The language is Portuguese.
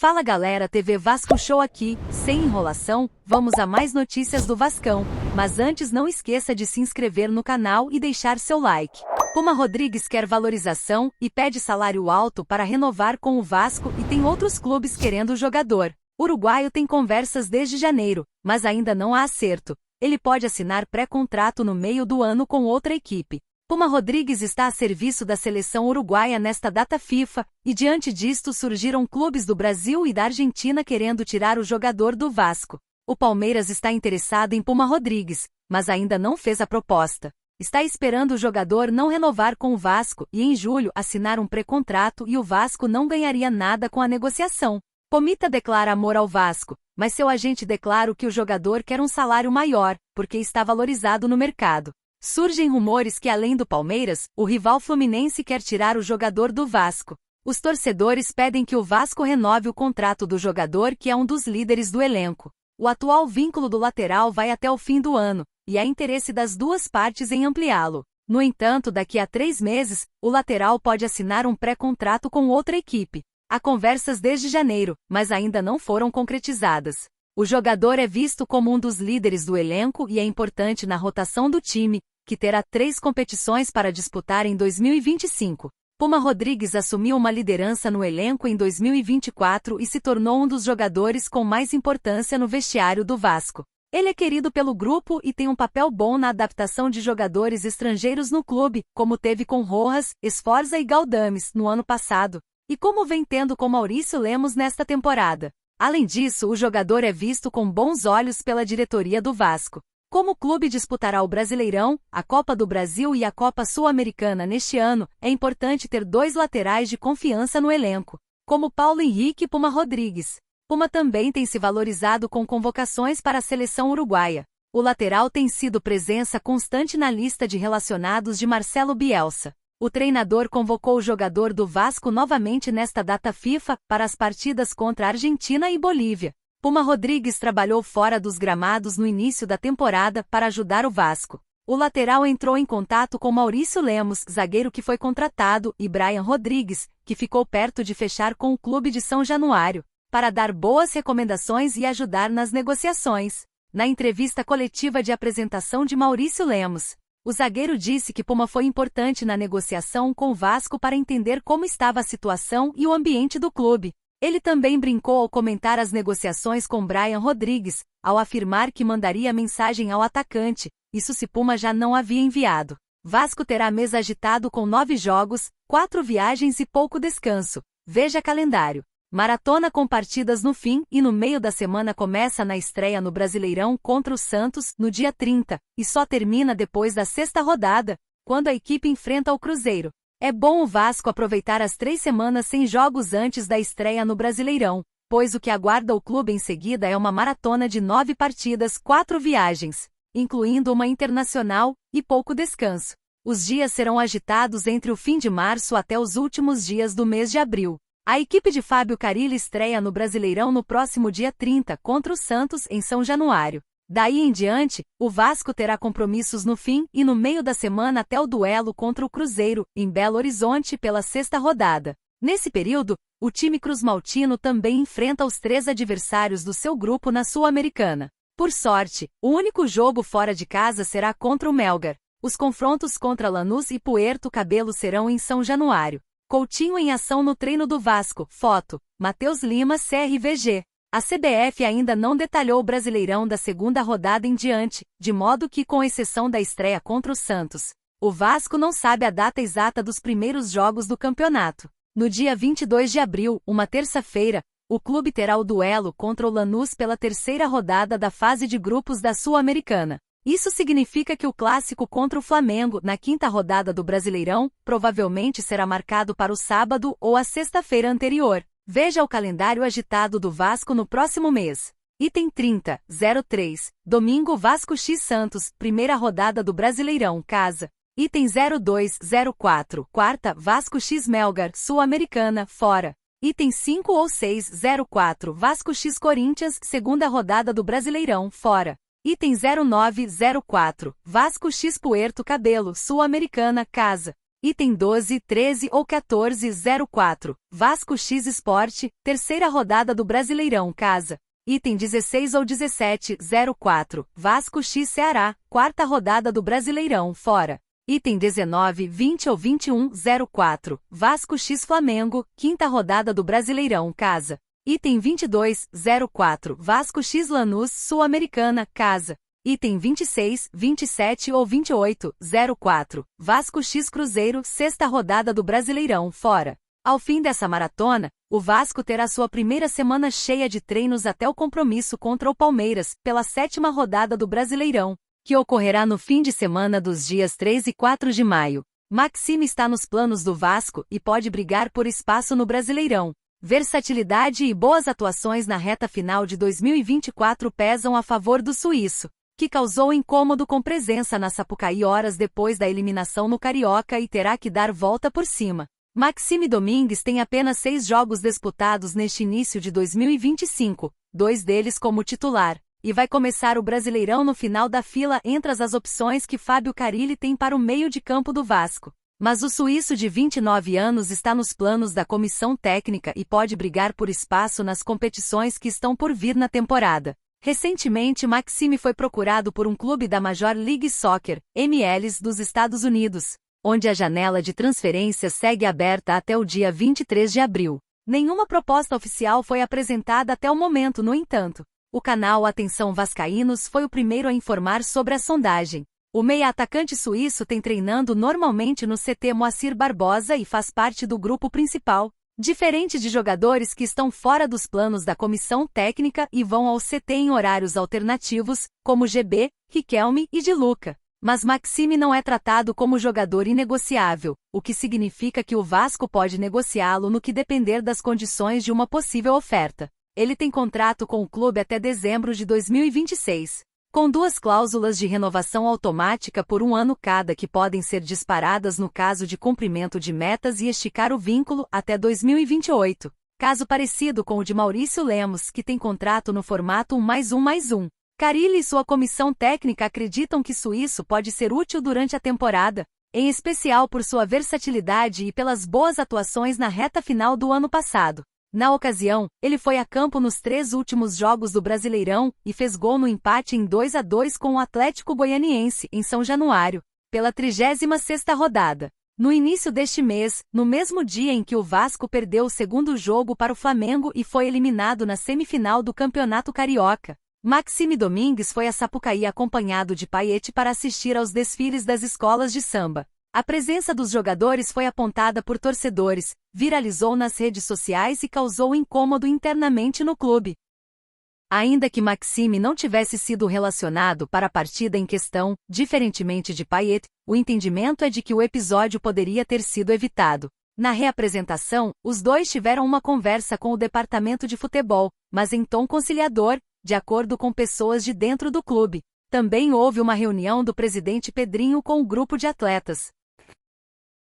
Fala galera, TV Vasco Show aqui, sem enrolação, vamos a mais notícias do Vascão, mas antes não esqueça de se inscrever no canal e deixar seu like. Puma Rodrigues quer valorização e pede salário alto para renovar com o Vasco e tem outros clubes querendo o jogador. O uruguaio tem conversas desde janeiro, mas ainda não há acerto. Ele pode assinar pré-contrato no meio do ano com outra equipe. Puma Rodrigues está a serviço da seleção uruguaia nesta data FIFA, e diante disto surgiram clubes do Brasil e da Argentina querendo tirar o jogador do Vasco. O Palmeiras está interessado em Puma Rodrigues, mas ainda não fez a proposta. Está esperando o jogador não renovar com o Vasco e em julho assinar um pré-contrato e o Vasco não ganharia nada com a negociação. Pomita declara amor ao Vasco, mas seu agente declara que o jogador quer um salário maior, porque está valorizado no mercado. Surgem rumores que além do Palmeiras, o rival Fluminense quer tirar o jogador do Vasco. Os torcedores pedem que o Vasco renove o contrato do jogador que é um dos líderes do elenco. O atual vínculo do lateral vai até o fim do ano, e há interesse das duas partes em ampliá-lo. No entanto, daqui a 3 meses, o lateral pode assinar um pré-contrato com outra equipe. Há conversas desde janeiro, mas ainda não foram concretizadas. O jogador é visto como um dos líderes do elenco e é importante na rotação do time, que terá 3 competições para disputar em 2025. Puma Rodrigues assumiu uma liderança no elenco em 2024 e se tornou um dos jogadores com mais importância no vestiário do Vasco. Ele é querido pelo grupo e tem um papel bom na adaptação de jogadores estrangeiros no clube, como teve com Rojas, Sforza e Galdames no ano passado, e como vem tendo com Maurício Lemos nesta temporada. Além disso, o jogador é visto com bons olhos pela diretoria do Vasco. Como o clube disputará o Brasileirão, a Copa do Brasil e a Copa Sul-Americana neste ano, é importante ter 2 laterais de confiança no elenco, como Paulo Henrique e Puma Rodrigues. Puma também tem se valorizado com convocações para a seleção uruguaia. O lateral tem sido presença constante na lista de relacionados de Marcelo Bielsa. O treinador convocou o jogador do Vasco novamente nesta data FIFA, para as partidas contra a Argentina e Bolívia. Puma Rodrigues trabalhou fora dos gramados no início da temporada para ajudar o Vasco. O lateral entrou em contato com Maurício Lemos, zagueiro que foi contratado, e Brian Rodrigues, que ficou perto de fechar com o clube de São Januário, para dar boas recomendações e ajudar nas negociações. Na entrevista coletiva de apresentação de Maurício Lemos, o zagueiro disse que Puma foi importante na negociação com o Vasco para entender como estava a situação e o ambiente do clube. Ele também brincou ao comentar as negociações com Brian Rodrigues, ao afirmar que mandaria mensagem ao atacante, isso se Puma já não havia enviado. Vasco terá mês agitado com 9 jogos, 4 viagens e pouco descanso. Veja calendário. Maratona com partidas no fim e no meio da semana começa na estreia no Brasileirão contra o Santos, no dia 30, e só termina depois da 6ª rodada, quando a equipe enfrenta o Cruzeiro. É bom o Vasco aproveitar as 3 semanas sem jogos antes da estreia no Brasileirão, pois o que aguarda o clube em seguida é uma maratona de 9 partidas, 4 viagens, incluindo uma internacional, e pouco descanso. Os dias serão agitados entre o fim de março até os últimos dias do mês de abril. A equipe de Fábio Carille estreia no Brasileirão no próximo dia 30 contra o Santos em São Januário. Daí em diante, o Vasco terá compromissos no fim e no meio da semana até o duelo contra o Cruzeiro, em Belo Horizonte pela 6ª rodada. Nesse período, o time cruzmaltino também enfrenta os 3 adversários do seu grupo na Sul-Americana. Por sorte, o único jogo fora de casa será contra o Melgar. Os confrontos contra Lanús e Puerto Cabelo serão em São Januário. Coutinho em ação no treino do Vasco, foto, Matheus Lima CRVG. A CBF ainda não detalhou o Brasileirão da 2ª rodada em diante, de modo que, com exceção da estreia contra o Santos, o Vasco não sabe a data exata dos primeiros jogos do campeonato. No dia 22 de abril, uma terça-feira, o clube terá o duelo contra o Lanús pela 3ª rodada da fase de grupos da Sul-Americana. Isso significa que o clássico contra o Flamengo, na 5ª rodada do Brasileirão, provavelmente será marcado para o sábado ou a sexta-feira anterior. Veja o calendário agitado do Vasco no próximo mês. Item 30, 03, domingo Vasco X Santos, 1ª rodada do Brasileirão, casa. Item 02, 04, quarta Vasco X Melgar, Sul-Americana, fora. Item 5 ou 6, 04, Vasco X Corinthians, 2ª rodada do Brasileirão, fora. Item 09, 04, Vasco X Puerto Cabelo, Sul-Americana, casa. Item 12, 13 ou 14, 04, Vasco X Sport, terceira rodada do Brasileirão Casa. Item 16 ou 17, 04, Vasco X Ceará, quarta rodada do Brasileirão Fora. Item 19, 20 ou 21, 04, Vasco X Flamengo, quinta rodada do Brasileirão Casa. Item 22, 04, Vasco X Lanús Sul-Americana Casa. Item 26, 27 ou 28, 04, Vasco X Cruzeiro, sexta rodada do Brasileirão Fora. Ao fim dessa maratona, o Vasco terá sua primeira semana cheia de treinos até o compromisso contra o Palmeiras, pela sétima rodada do Brasileirão, que ocorrerá no fim de semana dos dias 3 e 4 de maio. Maxime está nos planos do Vasco e pode brigar por espaço no Brasileirão. Versatilidade e boas atuações na reta final de 2024 pesam a favor do suíço, que causou incômodo com presença na Sapucaí horas depois da eliminação no Carioca e terá que dar volta por cima. Maxime Domingues tem apenas 6 jogos disputados neste início de 2025, 2 deles como titular, e vai começar o Brasileirão no final da fila entre as opções que Fábio Carille tem para o meio de campo do Vasco. Mas o suíço de 29 anos está nos planos da comissão técnica e pode brigar por espaço nas competições que estão por vir na temporada. Recentemente, Maxime foi procurado por um clube da Major League Soccer, MLS, dos Estados Unidos, onde a janela de transferência segue aberta até o dia 23 de abril. Nenhuma proposta oficial foi apresentada até o momento, no entanto. O canal Atenção Vascaínos foi o primeiro a informar sobre a sondagem. O meia-atacante suíço tem treinando normalmente no CT Moacir Barbosa e faz parte do grupo principal, diferente de jogadores que estão fora dos planos da comissão técnica e vão ao CT em horários alternativos, como GB, Riquelme e Di Luca. Mas Maxime não é tratado como jogador inegociável, o que significa que o Vasco pode negociá-lo no que depender das condições de uma possível oferta. Ele tem contrato com o clube até dezembro de 2026. Com 2 cláusulas de renovação automática por 1 ano cada que podem ser disparadas no caso de cumprimento de metas e esticar o vínculo até 2028. Caso parecido com o de Maurício Lemos, que tem contrato no formato 1+1+1. Carille e sua comissão técnica acreditam que Suíço pode ser útil durante a temporada, em especial por sua versatilidade e pelas boas atuações na reta final do ano passado. Na ocasião, ele foi a campo nos 3 últimos jogos do Brasileirão e fez gol no empate em 2-2 com o Atlético Goianiense, em São Januário, pela 36ª rodada. No início deste mês, no mesmo dia em que o Vasco perdeu o segundo jogo para o Flamengo e foi eliminado na semifinal do Campeonato Carioca, Maxime Domingues foi a Sapucaí acompanhado de Payet para assistir aos desfiles das escolas de samba. A presença dos jogadores foi apontada por torcedores, viralizou nas redes sociais e causou incômodo internamente no clube. Ainda que Maxime não tivesse sido relacionado para a partida em questão, diferentemente de Payet, o entendimento é de que o episódio poderia ter sido evitado. Na reapresentação, os dois tiveram uma conversa com o departamento de futebol, mas em tom conciliador, de acordo com pessoas de dentro do clube. Também houve uma reunião do presidente Pedrinho com o grupo de atletas.